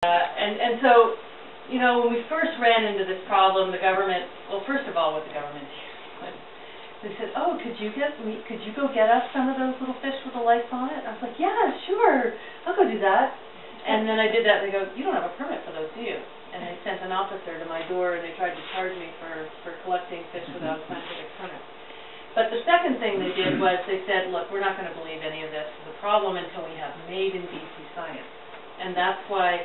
And so, you know, when we first ran into this problem, the government, well, first of all, what the government did, they said, oh, could you go get us some of those little fish with the lights on it? I was like, yeah, sure, I'll go do that. And then I did that, and they go, you don't have a permit for those, do you? And they sent an officer to my door, and they tried to charge me for collecting fish without a scientific permit. But the second thing they did was they said, look, we're not going to believe any of this is a problem until we have made in BC science. And that's why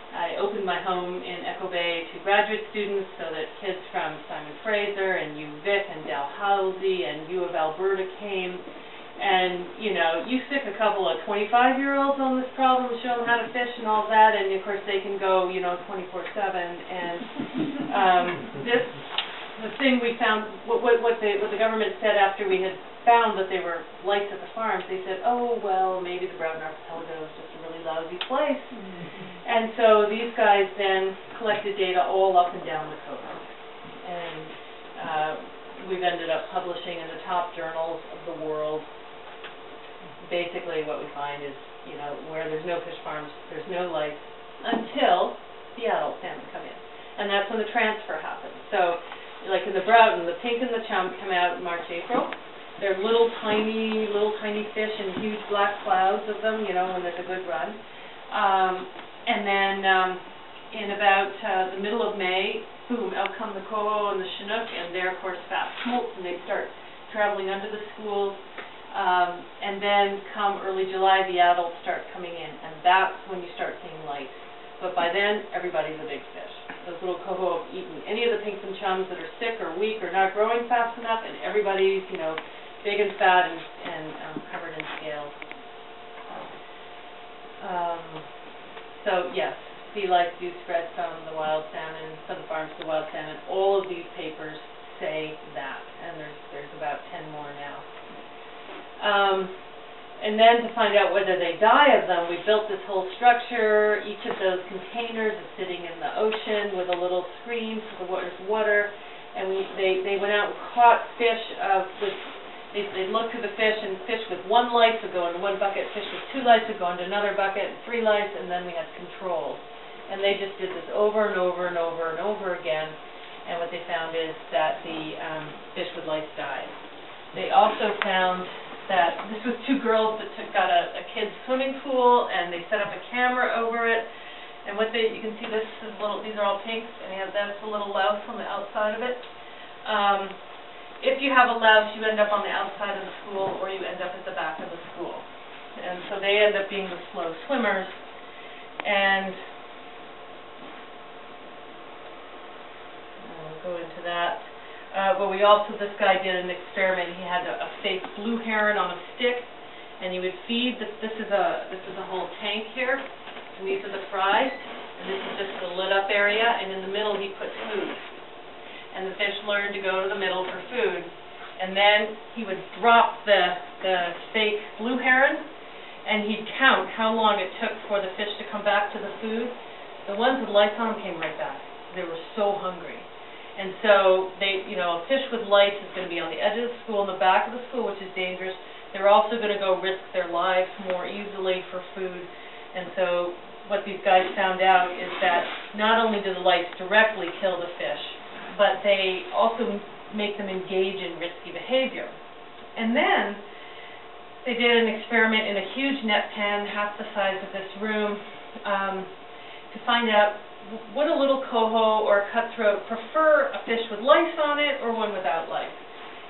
I opened my home in Echo Bay to graduate students so that kids from Simon Fraser and UVic and Dalhousie and U of Alberta came. And, you know, you stick a couple of 25-year-olds on this problem, show them how to fish and all that, and, of course, they can go, you know, 24/7. And the thing we found, what the government said after we had found that they were lights at the farms, they said, oh, well, maybe the Broughton Archipelago is just a really lousy place. And so these guys then collected data all up and down the coast. And we've ended up publishing in the top journals of the world. Basically what we find is, you know, where there's no fish farms, there's no lights until the adult salmon come in. And that's when the transfer happens. So, like in the Broughton, the pink and the chum come out in March, April. They're little tiny fish and huge black clouds of them, you know, when there's a good run. And then in about the middle of May, boom, out come the coho and the chinook, and they're, of course, fast smolts, and they start traveling under the schools. And then come early July, the adults start coming in, and that's when you start seeing lights. But by then, everybody's a big fish. Those little coho have eaten any of the pinks and chums that are sick or weak or not growing fast enough, and everybody's, you know, big and fat and covered in scales. So yes, sea lice do spread from the wild salmon, from the farms to wild salmon. All of these papers say that, and there's about 10 more now. And then to find out whether they die of them, we built this whole structure. Each of those containers is sitting in the ocean with a little screen so there's water. And they went out and caught fish they looked at the fish, and fish with one lice would go into one bucket, fish with two lice would go into another bucket, and three lice, and then we had controls. And they just did this over and over and over and over again. And what they found is that the fish with lice died. They also found that this was two girls that got a kid's swimming pool, and they set up a camera over it. And you can see these are all pinks, and that's a little louse on the outside of it. If you have a louse, you end up on the outside of the school, or you end up at the back of the school. And so they end up being the slow swimmers. And I'll go into that. But this guy did an experiment. He had a fake blue heron on a stick, and he would feed. This is a whole tank here, and these are the fries, and this is just the lit up area, and in the middle he put food. And the fish learned to go to the middle for food. And then he would drop the fake blue heron, and he'd count how long it took for the fish to come back to the food. The ones with lights on them came right back. They were so hungry. And so a fish with lights is going to be on the edge of the school, in the back of the school, which is dangerous. They're also going to go risk their lives more easily for food. And so what these guys found out is that not only do the lights directly kill the fish, but they also make them engage in risky behavior. And then they did an experiment in a huge net pen, half the size of this room, to find out would a little coho or a cutthroat prefer a fish with lice on it or one without lice.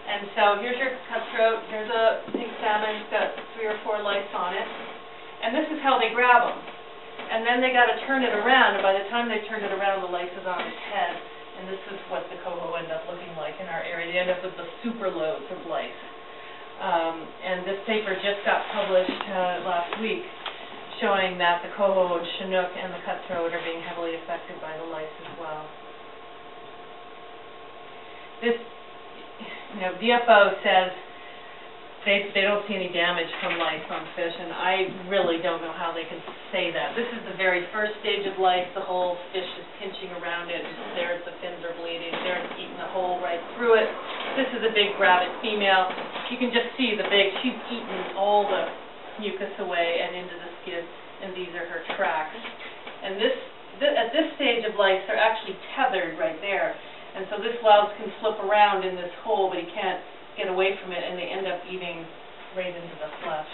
And so here's your cutthroat, here's a pink salmon, it's got 3 or 4 lice on it, and this is how they grab them. And then they got to turn it around, and by the time they turned it around, the lice is on its head. And this is what the coho end up looking like in our area. They end up with the super loads of lice. And this paper just got published last week, showing that the coho and chinook and the cutthroat are being heavily affected by the lice as well. This, DFO says they don't see any damage from lice on fish, and I really don't know how they can say that. This is the very first stage of lice. The whole fish is pinching around it. There's the fins are bleeding. They're eating the hole right through it. This is a big rabbit female. You can just see she's eaten all the mucus away and into the skin, and these are her tracks. And this at this stage of life, they're actually tethered right there. And so this louse can flip around in this hole, but he can't get away from it, and they end up eating right into the flesh.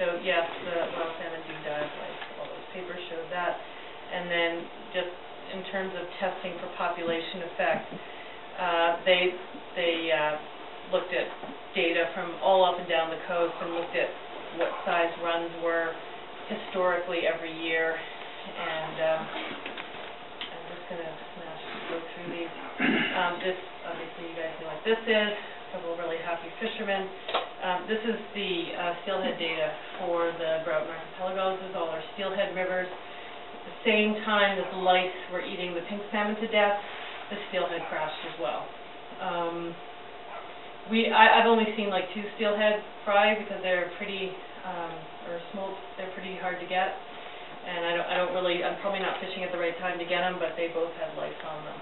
So yes, the wild salmon do die of lice. All those papers showed that. And then just in terms of testing for population effect, they looked at data from all up and down the coast and looked at what size runs were historically every year. And I'm just going to go through these. This, obviously, you guys know what this is. A couple of really happy fishermen. This is the steelhead data for the Broughton Archipelagos. This is all our steelhead rivers. At the same time that the lice were eating the pink salmon to death, the steelhead crashed as well. I've only seen like 2 steelhead fry because they're pretty, or smoked, they're pretty hard to get. And I'm probably not fishing at the right time to get them, but they both had lice on them.